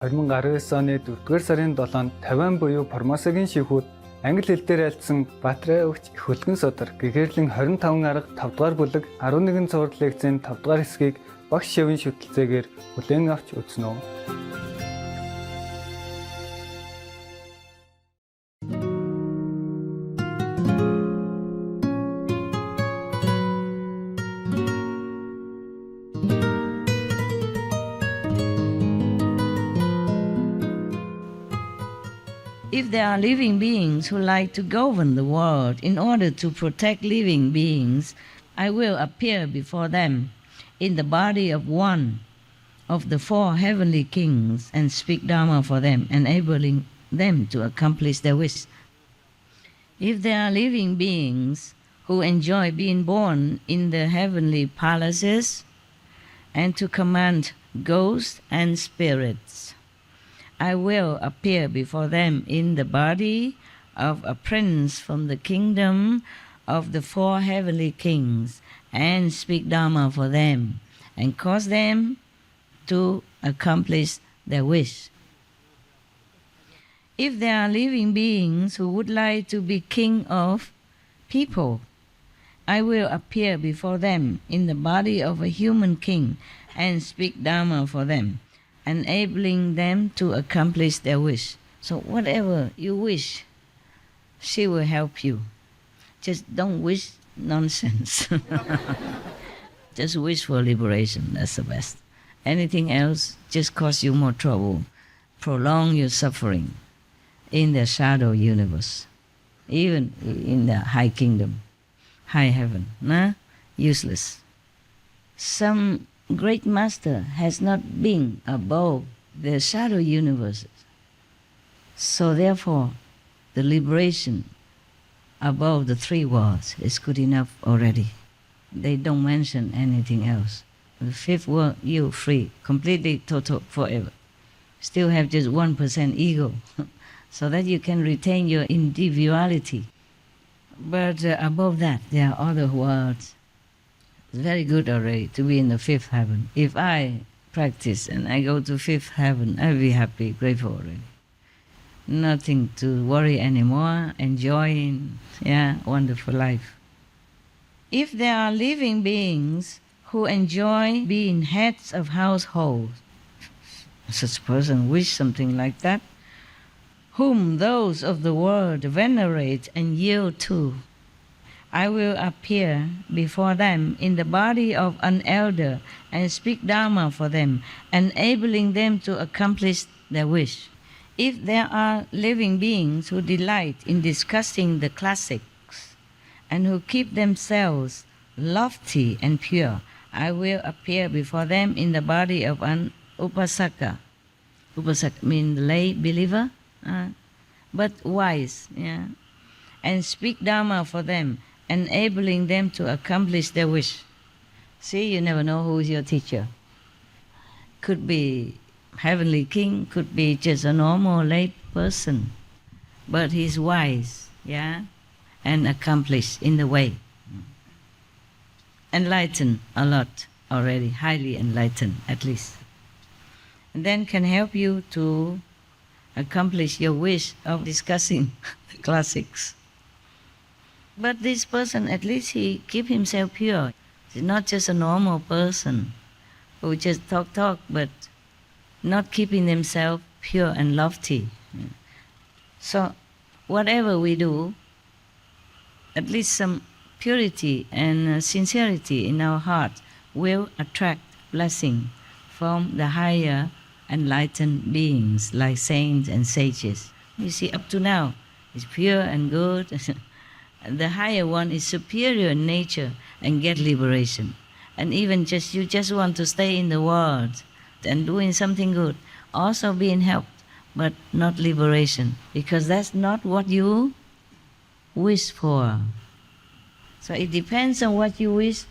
2019 оны 4-р сарын 7-нд Тайван буюу Формосагийн шийхүүд англи хэл дээр альцсан Батрай өгч их хөлгөн содар гэгэрлийн 25 арга 5 дугаар бүлэг 11 цуврал лекцийн 5 дугаар хэсгийг багш шавын шүтэлцээгээр хүлээн авч үзнэ. If there are living beings who like to govern the world in order to protect living beings, I will appear before them in the body of one of the 4 heavenly kings and speak Dharma for them, enabling them to accomplish their wish. If there are living beings who enjoy being born in the heavenly palaces and to command ghosts and spirits, I will appear before them in the body of a prince from the kingdom of the 4 heavenly kings and speak Dharma for them and cause them to accomplish their wish. If there are living beings who would like to be king of people, I will appear before them in the body of a human king and speak Dharma for them, enabling them to accomplish their wish. So whatever you wish, she will help you. Just don't wish nonsense. Just wish for liberation, that's the best. Anything else just cause you more trouble, prolong your suffering in the shadow universe, even in the high kingdom, high heaven, useless. Some great master has not been above the shadow universes. So therefore, the liberation above the 3 worlds is good enough already. They don't mention anything else. The 5th world, you're free, completely, total, forever. Still have just 1% ego, so that you can retain your individuality. But above that, there are other worlds. It's very good already to be in the 5th heaven. If I practice and I go to 5th heaven, I'll be happy, grateful already. Nothing to worry anymore, enjoying, wonderful life. If there are living beings who enjoy being heads of households, such a person wish something like that, whom those of the world venerate and yield to, I will appear before them in the body of an elder and speak Dharma for them, enabling them to accomplish their wish. If there are living beings who delight in discussing the classics and who keep themselves lofty and pure, I will appear before them in the body of an upasaka. Upasaka means lay believer, but wise, and speak Dharma for them, enabling them to accomplish their wish. See, you never know who is your teacher. Could be heavenly king, could be just a normal lay person, but he's wise, and accomplished in the way. Enlightened a lot already, highly enlightened at least. And then can help you to accomplish your wish of discussing the classics. But this person, at least he keep himself pure. He's not just a normal person who just talk, but not keeping himself pure and lofty. So whatever we do, at least some purity and sincerity in our heart will attract blessing from the higher enlightened beings like saints and sages. You see, up to now, it's pure and good. The higher one is superior in nature and get liberation. And even you just want to stay in the world and doing something good, also being helped, but not liberation, because that's not what you wish for. So it depends on what you wish.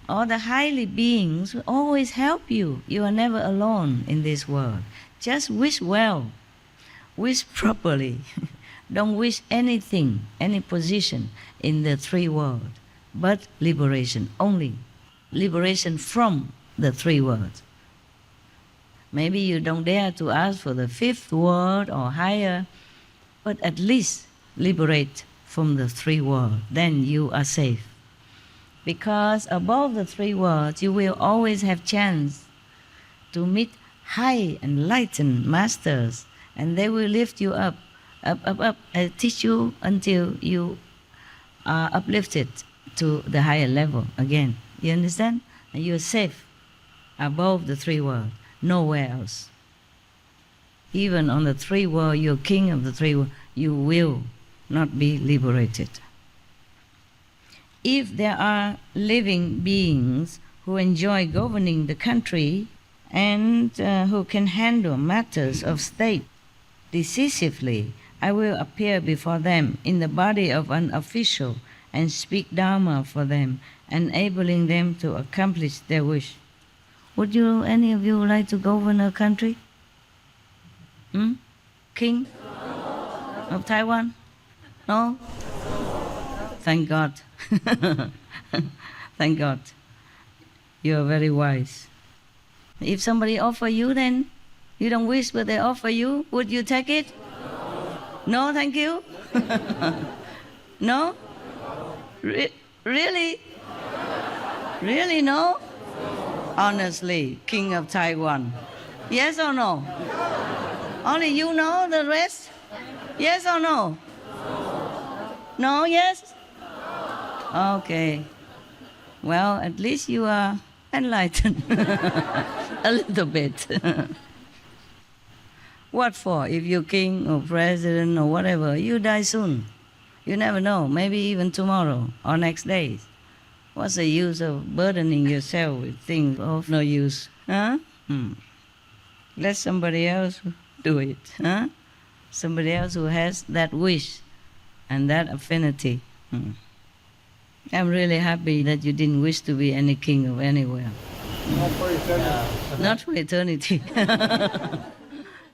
All the highly beings will always help you. You are never alone in this world. Just wish well, wish properly. Don't wish anything, any position in the 3 worlds, but liberation only. Liberation from the 3 worlds. Maybe you don't dare to ask for the fifth world or higher, but at least liberate from the three worlds. Then you are safe. Because above the three worlds, you will always have chance to meet high enlightened masters, and they will lift you up, and teach you until you are uplifted to the higher level again. You understand? And you are safe above the three worlds, nowhere else. Even on the three worlds, you're king of the three worlds, you will not be liberated. If there are living beings who enjoy governing the country and who can handle matters of state decisively, I will appear before them in the body of an official and speak Dharma for them, enabling them to accomplish their wish. Would you, any of you, like to govern a country? King of Taiwan? No? Thank God. Thank God. You are very wise. If somebody offer you, then you don't wish, but they offer you, would you take it? No, thank you. No? Really? Really, no? Honestly, King of Taiwan. Yes or no? Only you know, the rest? Yes or no? No, yes? Okay. Well, at least you are enlightened. A little bit. What for? If you're king or president or whatever, you die soon. You never know. Maybe even tomorrow or next day. What's the use of burdening yourself with things of no use? Huh? Let somebody else do it. Huh? Somebody else who has that wish and that affinity. I'm really happy that you didn't wish to be any king of anywhere. Not for eternity. Not for eternity.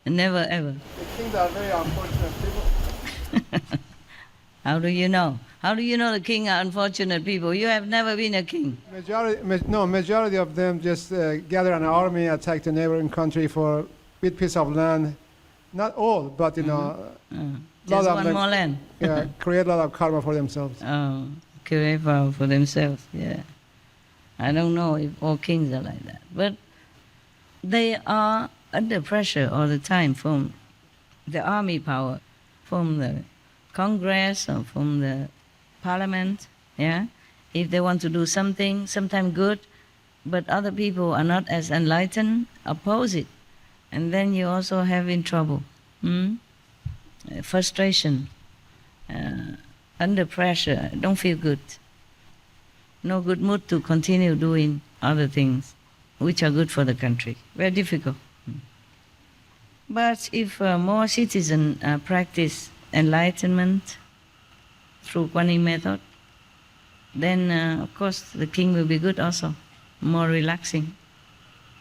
Never ever. The kings are very unfortunate people. How do you know? How do you know the king are unfortunate people? You have never been a king. Majority of them just gather an army, attack the neighboring country for a bit piece of land. Not all, but Just lot of one them, more land. yeah, create a lot of karma for themselves. Oh, create power for themselves, yeah. I don't know if all kings are like that. But they are under pressure all the time from the army power, from the Congress or from the Parliament, yeah. If they want to do something, sometimes good, but other people are not as enlightened, oppose it. And then you also have in trouble. Frustration, under pressure, don't feel good. No good mood to continue doing other things which are good for the country. Very difficult. But if more citizens practice enlightenment through Kuan Yin method, then of course the king will be good also, more relaxing.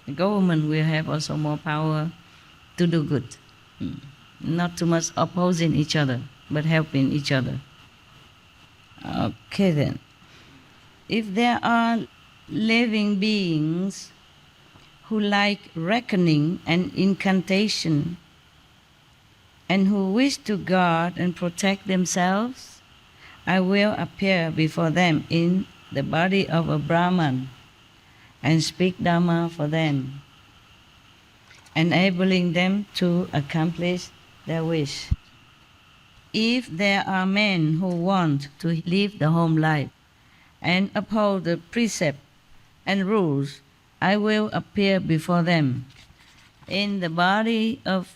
The government will have also more power to do good. Not too much opposing each other, but helping each other. Okay then. If there are living beings who like reckoning and incantation and who wish to guard and protect themselves, I will appear before them in the body of a Brahman and speak Dhamma for them, enabling them to accomplish their wish. If there are men who want to live the home life and uphold the precepts and rules, I will appear before them in the body of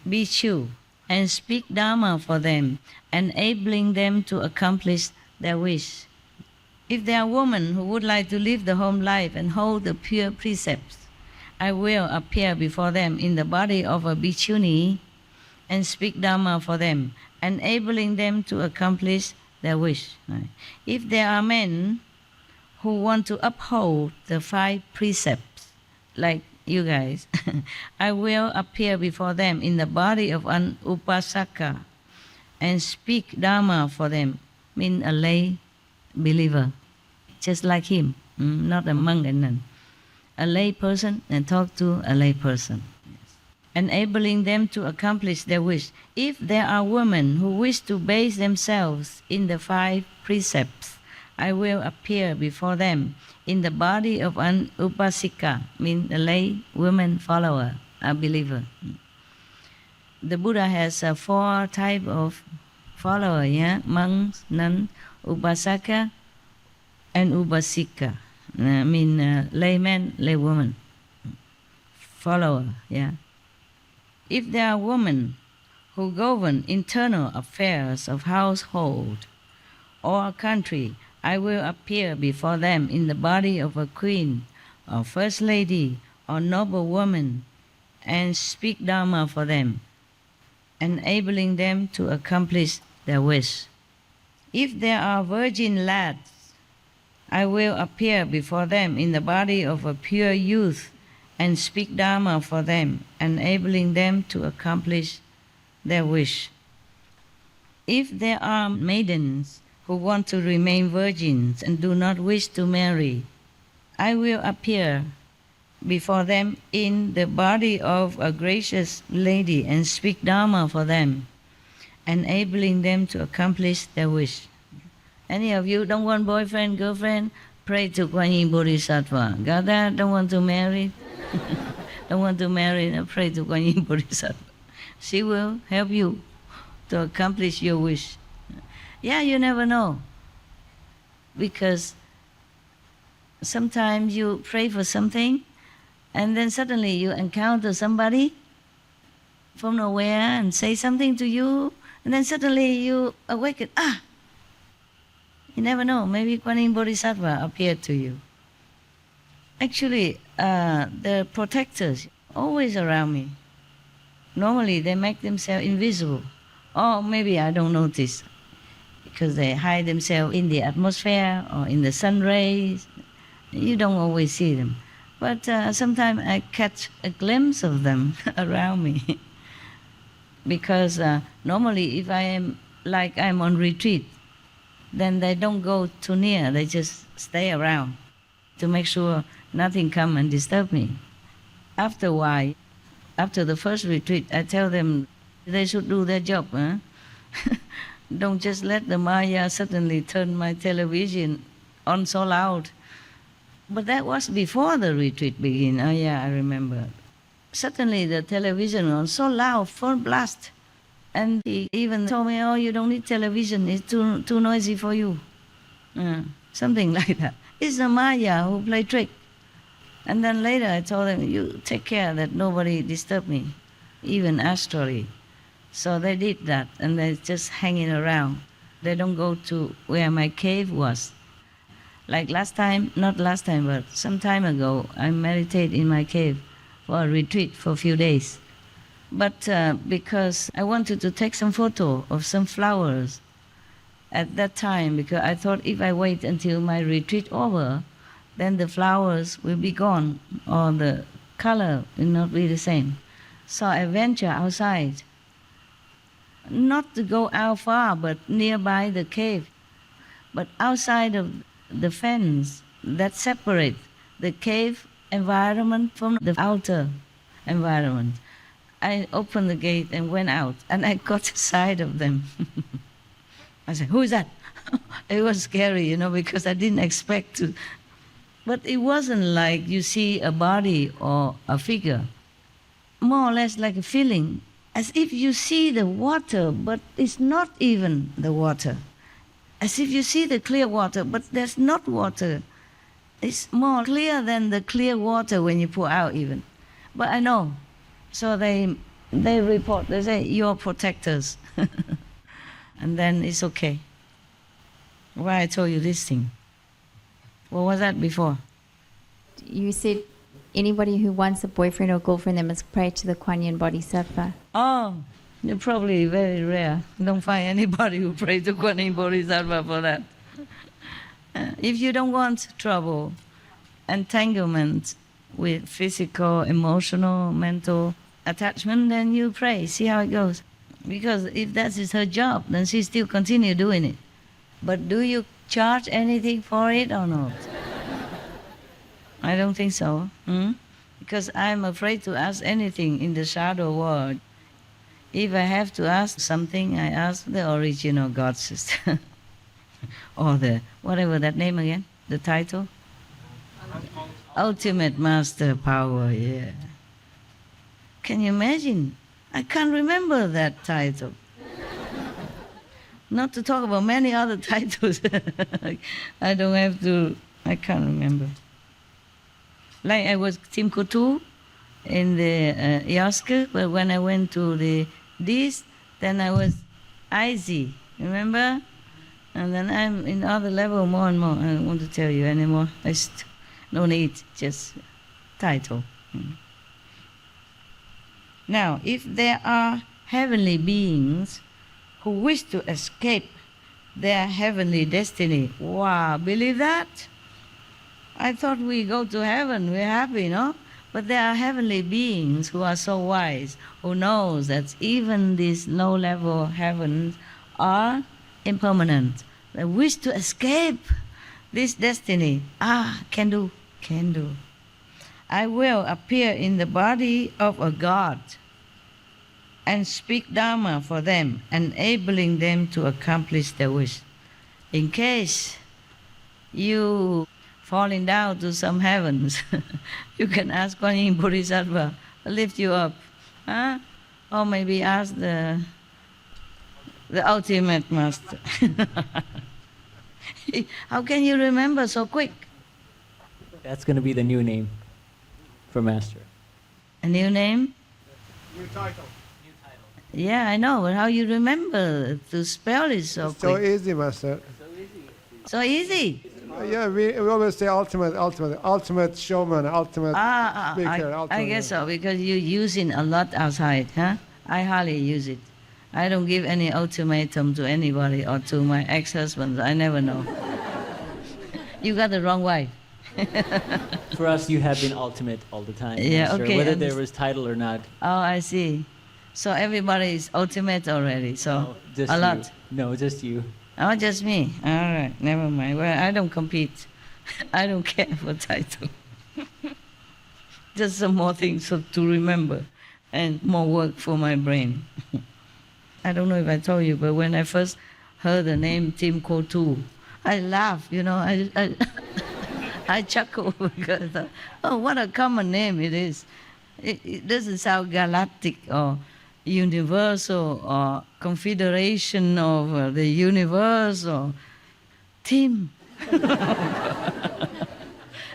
Bhikshu and speak Dhamma for them, enabling them to accomplish their wish. If there are women who would like to live the home life and hold the pure precepts, I will appear before them in the body of a bhikshuni and speak Dhamma for them, enabling them to accomplish their wish. If there are men who want to uphold the 5 precepts, like you guys, I will appear before them in the body of an upasaka and speak Dhamma for them, mean a lay believer, just like him, not a monk and nun. A lay person and talk to a lay person. enabling them to accomplish their wish. If there are women who wish to bathe themselves in the 5 precepts, I will appear before them in the body of an upasika, means a lay woman follower, a believer. The Buddha has 4 types of follower, yeah? Monks, nuns, upasaka, and upasika. Layman, laywoman, follower, yeah? If there are women who govern internal affairs of household or country, I will appear before them in the body of a queen or first lady or noble woman and speak Dharma for them, enabling them to accomplish their wish. If there are virgin lads, I will appear before them in the body of a pure youth and speak Dharma for them, enabling them to accomplish their wish. If there are maidens who want to remain virgins and do not wish to marry, I will appear before them in the body of a gracious lady and speak Dharma for them, enabling them to accomplish their wish. Any of you don't want boyfriend, girlfriend? Pray to Kuan Yin Bodhisattva. Got that? Don't want to marry? Don't want to marry? Pray to Kuan Yin Bodhisattva. She will help you to accomplish your wish. Yeah, you never know. Because sometimes you pray for something and then suddenly you encounter somebody from nowhere and say something to you, and then suddenly you awaken. You never know. Maybe Kuan Yin Bodhisattva appeared to you. Actually, the protectors always around me. Normally, they make themselves invisible. Or maybe I don't notice because they hide themselves in the atmosphere or in the sun rays. You don't always see them. But sometimes I catch a glimpse of them around me. Because normally if I am like I'm on retreat, then they don't go too near. They just stay around to make sure nothing come and disturb me. After a while, after the first retreat, I tell them they should do their job. Don't just let the Maya suddenly turn my television on so loud. But that was before the retreat began. Oh yeah, I remember. Suddenly the television was so loud, full blast. And he even told me, oh, you don't need television, it's too noisy for you. Something like that. It's the Maya who play trick. And then later I told them, you take care that nobody disturb me, even astrally. So they did that, and they're just hanging around. They don't go to where my cave was. Like last time, not last time, but some time ago, I meditated in my cave for a retreat for a few days. But because I wanted to take some photo of some flowers at that time, because I thought if I wait until my retreat over, then the flowers will be gone, or the color will not be the same. So I venture outside, not to go out far, but nearby the cave, but outside of the fence that separates the cave environment from the outer environment. I opened the gate and went out, and I caught sight of them. I said, who is that? It was scary, because I didn't expect to. But it wasn't like you see a body or a figure. More or less like a feeling, as if you see the water, but it's not even the water. As if you see the clear water, but there's not water. It's more clear than the clear water when you pour out even. But I know. So they report, they say, you're protectors. And then it's okay. Why I told you this thing? What was that before? You said anybody who wants a boyfriend or girlfriend, they must pray to the Kuan Yin Bodhisattva. Oh, you're probably very rare. Don't find anybody who prays to Kuan Yin Bodhisattva for that. If you don't want trouble, entanglement with physical, emotional, mental attachment, then you pray, see how it goes. Because if that is her job, then she still continue doing it. But do you charge anything for it or not? I don't think so. because I'm afraid to ask anything in the shadow world. If I have to ask something, I ask the original God sister. Or the, whatever that name again, the title? Ultimate Master Power, yeah. Can you imagine? I can't remember that title. Not to talk about many other titles. I can't remember. Like I was Tim Coutu in the Yosker, but when I went to this, then I was Izzy, remember? And then I'm in other level more and more. I don't want to tell you anymore. No need, just title. Now, if there are heavenly beings who wish to escape their heavenly destiny, wow, believe that? I thought we go to heaven, we're happy, no? But there are heavenly beings who are so wise, who knows that even these low-level heavens are impermanent. They wish to escape this destiny. Can do. I will appear in the body of a god and speak Dharma for them, enabling them to accomplish their wish. In case you falling down to some heavens, you can ask Kuan Yin Bodhisattva to lift you up. Huh? Or maybe ask the ultimate master. How can you remember so quick? That's going to be the new name for Master. A new name? New title. Yeah, I know, but how you remember to spell it so It's so quick? easy, Master. So easy. Yeah, we always say ultimate showman, ultimate speaker, I ultimate. guess so, because you use it a lot outside, huh? I hardly use it. I don't give any ultimatum to anybody or to my ex-husband. I never know. You got the wrong wife. For us, you have been ultimate all the time. Yeah, Master, okay, whether there was title or not. Oh, I see. So everybody is ultimate already, so No, just a you. lot. No, just you. Oh, just me. All right, never mind. Well, I don't compete. I don't care for title. Just some more things to remember and more work for my brain. I don't know if I told you, but when I first heard the name Tim Coutu, I laughed, I chuckle because, oh, what a common name it is. It doesn't sound galactic or universal or confederation of the universe or Tim.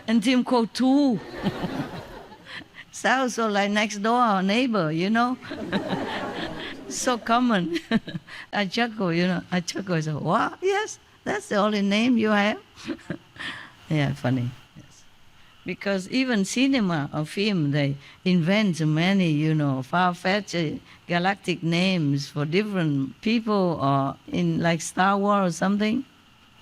And Tim Coutu. Sounds so like next door or neighbor, So common. I chuckle, I chuckle. I say, what? Yes, that's the only name you have. Yeah, funny. Yes. Because even cinema or film, they invent many, far-fetched galactic names for different people, or in like Star Wars or something.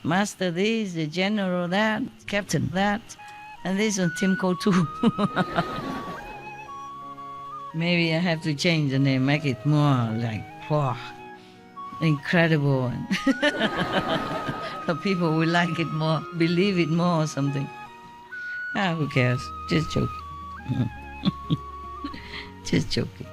Master this, the general that, captain that, and this one Tim Coutu. Maybe I have to change the name, make it more like, wow, incredible. So people will like it more, believe it more or something. Who cares? Just joking. Just joking.